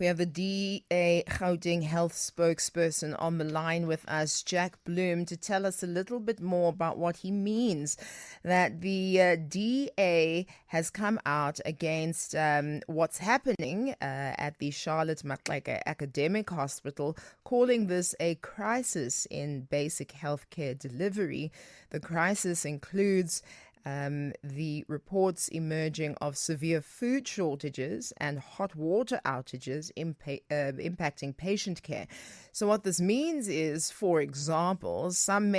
We have the DA Gauteng health spokesperson on the line with us, Jack Bloom, to tell us a little bit more about what he means that the DA has come out against what's happening at the Charlotte Maxeke Academic Hospital, calling this a crisis in basic healthcare delivery. The crisis includes the reports emerging of severe food shortages and hot water outages impacting patient care. So what this means is, for example, some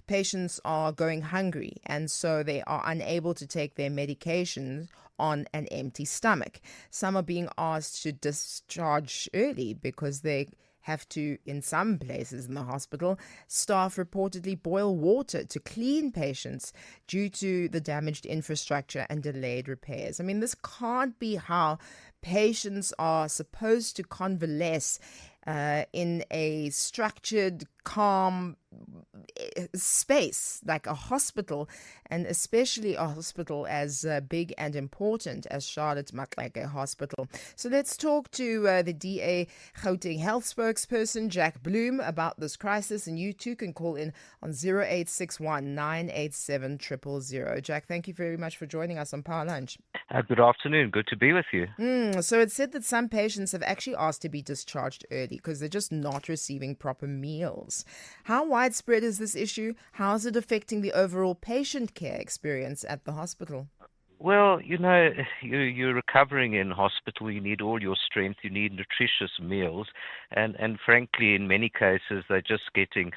patients are going hungry and so they are unable to take their medications on an empty stomach. Some are being asked to discharge early because they have to, in some places in the hospital, staff reportedly boil water to clean patients due to the damaged infrastructure and delayed repairs. I mean, this can't be how patients are supposed to convalesce in a structured, calm space like a hospital, and especially a hospital as big and important as Charlotte Maxeke Hospital. So let's talk to the DA Gauteng health spokesperson, Jack Bloom, about this crisis, and you too can call in on 0861 987 000. Jack, thank you very much for joining us on Power Lunch. Good afternoon. Good to be with you. So it's said that some patients have actually asked to be discharged early because they're just not receiving proper meals. How widespread is this issue? How is it affecting the overall patient care experience at the hospital? Well, you're recovering in hospital. You need all your strength. You need nutritious meals, and frankly, in many cases, they're just getting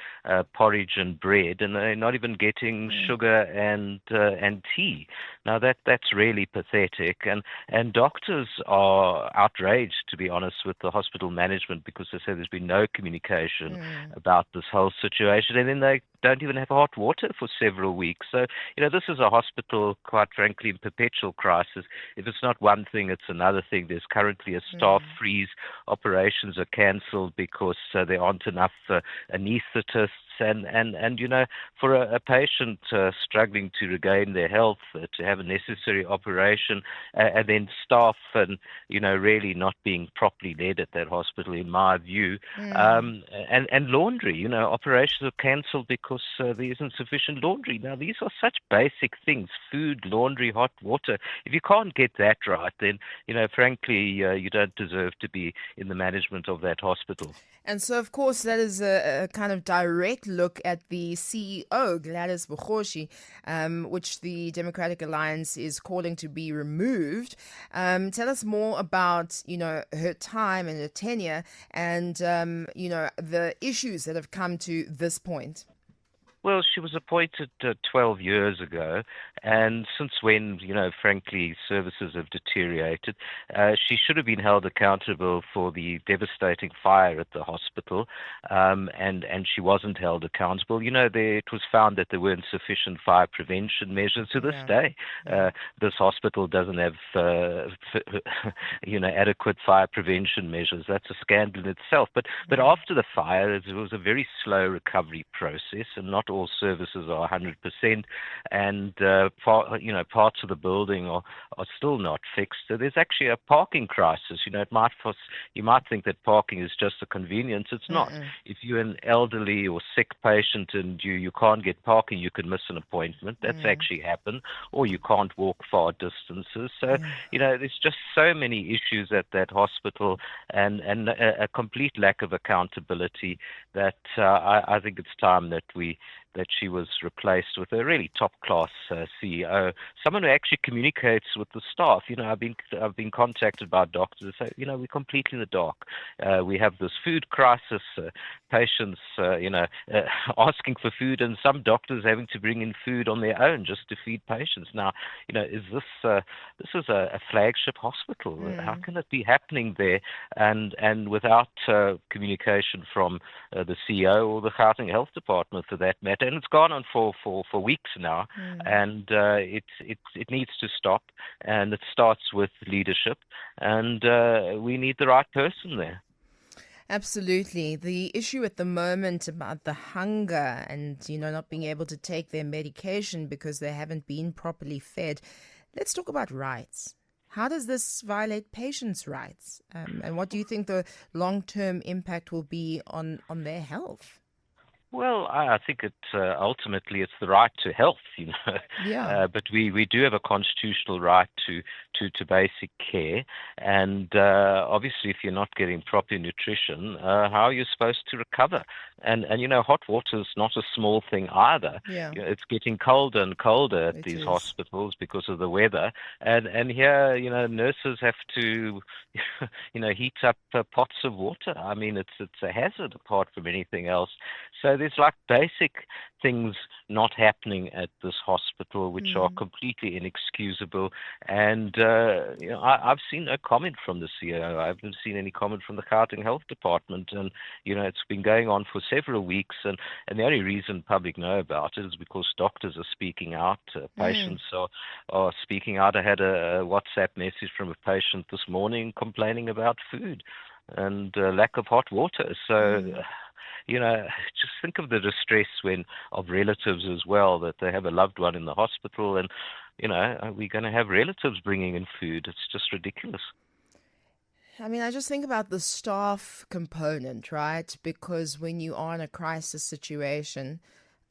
porridge and bread, and they're not even getting sugar and tea. Now that's really pathetic, and doctors are outraged, to be honest, with the hospital management because they say there's been no communication about this whole situation, and then they don't even have hot water for several weeks. So this is a hospital, quite frankly, in perpetual crisis. If it's not one thing, it's another thing. There's currently a staff freeze. Operations are cancelled because there aren't enough anesthetists. And for a patient struggling to regain their health, to have a necessary operation, and then staff and really not being properly led at that hospital, in my view, and laundry. Operations are cancelled because there isn't sufficient laundry. Now, these are such basic things: food, laundry, hot water. If you can't get that right, then frankly, you don't deserve to be in the management of that hospital. And so, of course, that is a kind of direct look at the CEO, Gladys Bokgoshi, which the Democratic Alliance is calling to be removed. Tell us more about, her time and her tenure and, the issues that have come to this point. Well, she was appointed 12 years ago, and since when, frankly, services have deteriorated. She should have been held accountable for the devastating fire at the hospital, and she wasn't held accountable. It was found that there weren't sufficient fire prevention measures. To this day, this hospital doesn't have, adequate fire prevention measures. That's a scandal in itself. But after the fire, it was a very slow recovery process, and not all services are 100%, and parts of the building are still not fixed. So there's actually a parking crisis. You might think that parking is just a convenience. It's not. If you're an elderly or sick patient and you can't get parking, you can miss an appointment. That's actually happened, or you can't walk far distances. So there's just so many issues at that hospital, and a complete lack of accountability that I think it's time that she was replaced with a really top-class CEO, someone who actually communicates with the staff. I've been contacted by doctors who say, we're completely in the dark. We have this food crisis, patients, asking for food, and some doctors having to bring in food on their own just to feed patients. Now, is this is a flagship hospital? How can it be happening there and without communication from the CEO or the Gauteng Health Department, for that matter? And it's gone on for weeks now, and it needs to stop. And it starts with leadership, and we need the right person there. Absolutely. The issue at the moment about the hunger and, not being able to take their medication because they haven't been properly fed. Let's talk about rights. How does this violate patients' rights? And what do you think the long-term impact will be on their health? Well, I think ultimately it's the right to health, Yeah. but we do have a constitutional right to basic care, and obviously, if you're not getting proper nutrition, how are you supposed to recover? And hot water is not a small thing either. Yeah, It's getting colder and colder at it these is. hospitals because of the weather, and here, nurses have to, heat up pots of water. I mean, it's a hazard apart from anything else. So there's like basic things not happening at this hospital which are Mm. completely inexcusable. And I've seen no comment from the CEO. I haven't seen any comment from the Gauteng Health Department. And it's been going on for several weeks. And the only reason public know about it is because doctors are speaking out, Mm. patients are speaking out. I had a WhatsApp message from a patient this morning complaining about food and lack of hot water. So Mm. just think of the distress of relatives as well, that they have a loved one in the hospital, and are we going to have relatives bringing in food? It's just ridiculous. I mean, I just think about the staff component, right? Because when you are in a crisis situation,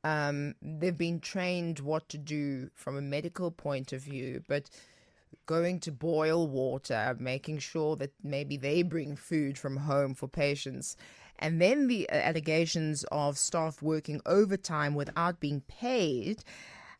they've been trained what to do from a medical point of view, but going to boil water, making sure that maybe they bring food from home for patients, and then the allegations of staff working overtime without being paid.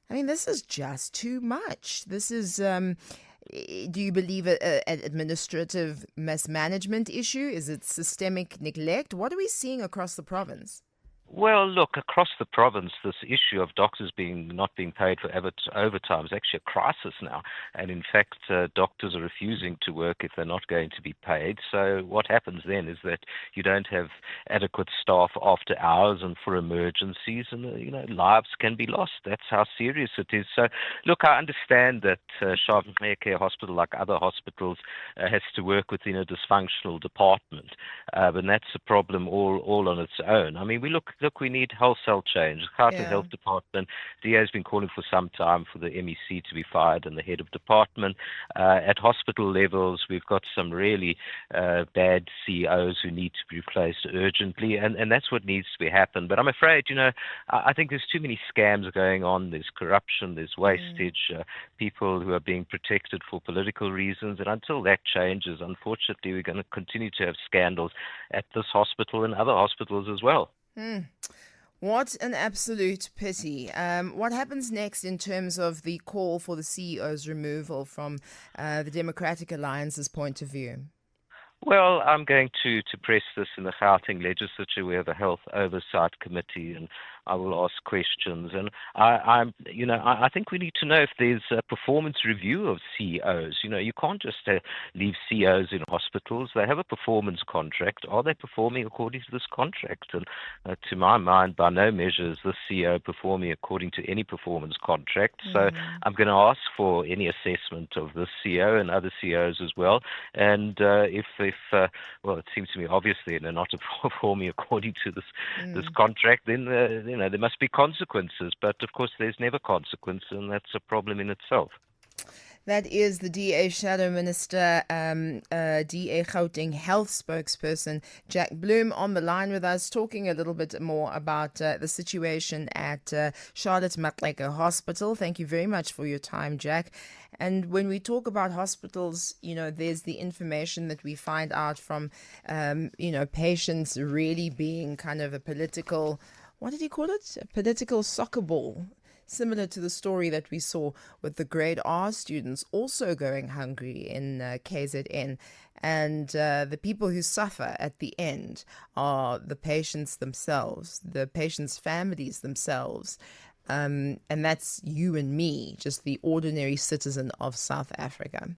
I mean, this is just too much. This is, do you believe an administrative mismanagement issue? Is it systemic neglect? What are we seeing across the province? Well, look, across the province, this issue of doctors not being paid for overtime is actually a crisis now. And in fact, doctors are refusing to work if they're not going to be paid. So what happens then is that you don't have adequate staff after hours and for emergencies, and lives can be lost. That's how serious it is. So, look, I understand that Maxeke Hospital, like other hospitals, has to work within a dysfunctional department, but that's a problem all on its own. I mean, look, we need wholesale change. The Gauteng Yeah. Health Department, DA has been calling for some time for the MEC to be fired and the head of department. At hospital levels, we've got some really bad CEOs who need to be replaced urgently, and that's what needs to be happen. But I'm afraid, I think there's too many scams going on. There's corruption, there's Mm. wastage, people who are being protected for political reasons, and until that changes, unfortunately, we're going to continue to have scandals at this hospital and other hospitals as well. Mm. What an absolute pity. What happens next in terms of the call for the CEO's removal from the Democratic Alliance's point of view? Well, I'm going to press this in the Gauteng legislature. We have a health oversight committee, and I will ask questions. And I think we need to know if there's a performance review of CEOs. You can't just leave CEOs in hospitals. They have a performance contract. Are they performing according to this contract? And to my mind, by no measure is this CEO performing according to any performance contract. So Mm. I'm going to ask for any assessment of this CEO and other CEOs as well. And well, it seems to me obviously they're not performing according to this Mm. contract, then there must be consequences. But of course, there's never consequence, and that's a problem in itself. That is the DA Shadow Minister, DA Gauteng Health Spokesperson Jack Bloom on the line with us, talking a little bit more about the situation at Charlotte Maxeke Hospital. Thank you very much for your time, Jack. And when we talk about hospitals, there's the information that we find out from, patients really being kind of a political, what did he call it? A political soccer ball, similar to the story that we saw with the grade R students also going hungry in KZN. And the people who suffer at the end are the patients themselves, the patients' families themselves. And that's you and me, just the ordinary citizen of South Africa.